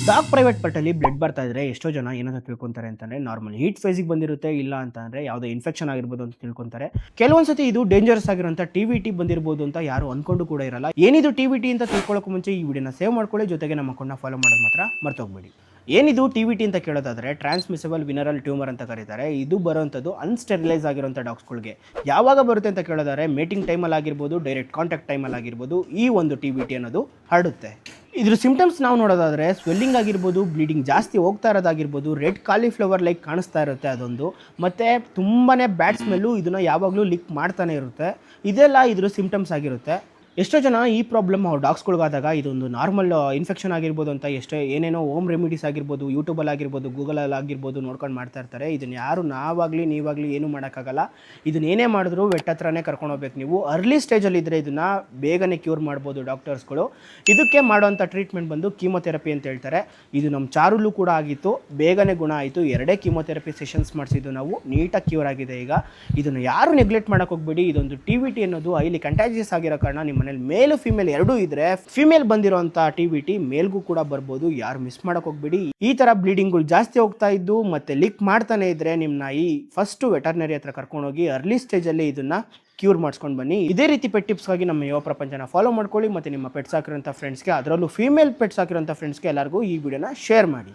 Dog private ಪಟ್ಟಲ್ಲಿ blood ಬರ್ತಾ ಇದ್ರೆ ಎಷ್ಟೋ ಜನ ಏನಂತ ತಿಳ್ಕೊಂತಾರೆ ಅಂತಂದ್ರೆ ನಾರ್ಮಲ್ ಹೀಟ್ ಫೇಸಿಗೆ ಬಂದಿರುತ್ತೆ, ಇಲ್ಲ ಅಂತಂದ್ರೆ ಯಾವುದೋ ಇನ್ಫೆಕ್ಷನ್ ಆಗಿರ್ಬೋದು ಅಂತ ತಿಳ್ಕೊಂತಾರೆ. ಕೆಲವೊಂದ್ಸತಿ ಇದು ಡೇಂಜರಸ್ ಆಗಿರುವಂತ ಟಿ ಬಂದಿರಬಹುದು ಅಂತ ಯಾರು ಅನ್ಕೊಂಡು ಕೂಡ ಇರಲ್ಲ. ಏನಿದು ಟಿ ಅಂತ ತಿಳ್ಕೊಳ್ಳೋಕೆ ಮುಂಚೆ ಈ ವಿಡಿಯೋನ ಸೇವ್ ಮಾಡ್ಕೊಳ್ಳಿ, ಜೊತೆಗೆ ನಮ್ಮ ಅಕೌಂಟ್ನ ಫಾಲೋ ಮಾಡೋದು ಮಾತ್ರ ಮರ್ತೋಗ್ಬೇಡಿ. ಏನಿದು ಟಿ ಅಂತ ಕೇಳೋದಾದ್ರೆ ಟ್ರಾನ್ಸ್ಮಿಸಿಬಲ್ ವಿನರಲ್ ಟ್ಯೂಮರ್ ಅಂತ ಕರೀತಾರೆ. ಇದು ಬರುವಂಥದ್ದು ಅನ್ಸ್ಟೆರಿಲೈಸ್ ಆಗಿರುವಂಥ ಡಾಗ್ಸ್ಗಳಿಗೆ. ಯಾವಾಗ ಬರುತ್ತೆ ಅಂತ ಕೇಳೋದಾದ್ರೆ ಮೇಟಿಂಗ್ ಟೈಮಲ್ಲಿ ಆಗಿರ್ಬೋದು, ಡೈರೆಕ್ಟ್ ಕಾಂಟ್ಯಾಕ್ಟ್ ಟೈಮಲ್ಲಿ ಆಗಿರ್ಬೋದು ಈ ಒಂದು ಟಿ ಅನ್ನೋದು ಹರಡುತ್ತೆ. ಇದ್ರ ಸಿಂಪ್ಟಮ್ಸ್ ನಾವು ನೋಡೋದಾದರೆ ಸ್ವೆಲ್ಲಿಂಗ್ ಆಗಿರ್ಬೋದು, ಬ್ಲೀಡಿಂಗ್ ಜಾಸ್ತಿ ಹೋಗ್ತಾ ಇರೋದಾಗಿರ್ಬೋದು, ರೆಡ್ ಕಾಲಿಫ್ಲವರ್ ಲೈಕ್ ಕಾಣಿಸ್ತಾ ಇರುತ್ತೆ ಅದೊಂದು, ಮತ್ತು ತುಂಬಾ ಬ್ಯಾಡ್ ಸ್ಮೆಲ್ಲು ಇದನ್ನು ಯಾವಾಗಲೂ ಲಿಕ್ ಮಾಡ್ತಾನೆ ಇರುತ್ತೆ. ಇದೆಲ್ಲ ಇದ್ರ ಸಿಂಪ್ಟಮ್ಸ್ ಆಗಿರುತ್ತೆ. ಎಷ್ಟೋ ಜನ ಈ ಪ್ರಾಬ್ಲಮ್ ಅವ್ರ ಡಾಗ್ಸ್ಗಳಿಗಾದಾಗ ಇದೊಂದು ನಾರ್ಮಲ್ ಇನ್ಫೆಕ್ಷನ್ ಆಗಿರ್ಬೋದು ಅಂತ ಏನೇನೋ ಹೋಮ್ ರೆಮಿಡೀಸ್ ಆಗಿರ್ಬೋದು, ಯೂಟ್ಯೂಬಲ್ಲಿ ಆಗಿರ್ಬೋದು, ಗೂಗಲಲ್ಲಿ ಆಗಿರ್ಬೋದು ನೋಡ್ಕೊಂಡು ಮಾಡ್ತಾ ಇರ್ತಾರೆ. ಇದನ್ನು ಯಾರು ನಾವಾಗಲಿ ನೀವಾಗಲಿ ಏನೂ ಮಾಡೋಕ್ಕಾಗಲ್ಲ. ಇದನ್ನ ಏನೇ ಮಾಡಿದ್ರು ವೆಟ್ ಹತ್ರನೇ ಕರ್ಕೊಂಡು ಹೋಗ್ಬೇಕು. ನೀವು ಅರ್ಲಿ ಸ್ಟೇಜಲ್ಲಿ ಇದ್ದರೆ ಇದನ್ನು ಬೇಗನೆ ಕ್ಯೂರ್ ಮಾಡ್ಬೋದು ಡಾಕ್ಟರ್ಸ್ಗಳು. ಇದಕ್ಕೆ ಮಾಡೋವಂಥ ಟ್ರೀಟ್ಮೆಂಟ್ ಬಂದು ಕೀಮೊಥೆರಪಿ ಅಂತ ಹೇಳ್ತಾರೆ. ಇದು ನಮ್ಮ ಚಾರುಲ್ಲೂ ಕೂಡ ಆಗಿತ್ತು, ಬೇಗನೆ ಗುಣ ಆಯಿತು. 2 ಕೀಮೊಥೆರಪಿ ಸೆಷನ್ಸ್ ಮಾಡಿಸಿದ್ದು ನಾವು, ನೀಟಾಗಿ ಕ್ಯೂರ್ ಆಗಿದೆ ಈಗ. ಇದನ್ನು ಯಾರು ನೆಗ್ಲೆಕ್ಟ್ ಮಾಡೋಕ್ಕೆ ಹೋಗ್ಬೇಡಿ. ಇದೊಂದು ಟಿ ಅನ್ನೋದು ಹೈಲಿ ಕಂಟ್ಯಾಜಿಯಸ್ ಆಗಿರೋ ಕಾರಣ ನಿಮ್ಮ ಮನೇಲಿ ಮೇಲ್ ಫಿಮೇಲ್ ಎರಡೂ ಇದ್ರೆ, ಫಿಮೇಲ್ ಬಂದಿರೋಂಥ ಟಿ ಮೇಲ್ಗೂ ಕೂಡ ಬರ್ಬೋದು. ಯಾರು ಮಿಸ್ ಮಾಡಕ್ ಹೋಗ್ಬೇಡಿ. ಈ ತರ ಬ್ಲೀಡಿಂಗ್ಗಳು ಜಾಸ್ತಿ ಹೋಗ್ತಾ ಇದ್ದು ಮತ್ತೆ ಲಿಕ್ ಮಾಡ್ತಾನೆ ಇದ್ರೆ ನಿಮ್ಮ ನಾಯಿ ಫಸ್ಟ್ ವೆಟರ್ನರಿ ಹತ್ರ ಕರ್ಕೊಂಡೋಗಿ ಅರ್ಲಿ ಸ್ಟೇಜ್ ಅಲ್ಲಿ ಇದನ್ನ ಕ್ಯೂರ್ ಮಾಡಿಸ್ಕೊಂಡು ಬನ್ನಿ. ಇದೇ ರೀತಿ ಪೆಟ್ ಟಿಪ್ಸ್ಗಾಗಿ ನಮ್ಮ ಯುವ ಪ್ರಪಂಚನ ಫಾಲೋ ಮಾಡ್ಕೊಳ್ಳಿ. ಮತ್ತೆ ನಿಮ್ಮ ಪೆಟ್ಸ್ ಹಾಕಿರೋಂಥ ಫ್ರೆಂಡ್ಸ್ಗೆ, ಅದರಲ್ಲೂ ಫೀಮೇಲ್ ಪೆಟ್ಸ್ ಹಾಕಿರೋಂಥ ಫ್ರೆಂಡ್ಸ್ಗೆ ಎಲ್ಲರಿಗೂ ಈ ವಿಡಿಯೋನ ಶೇರ್ ಮಾಡಿ.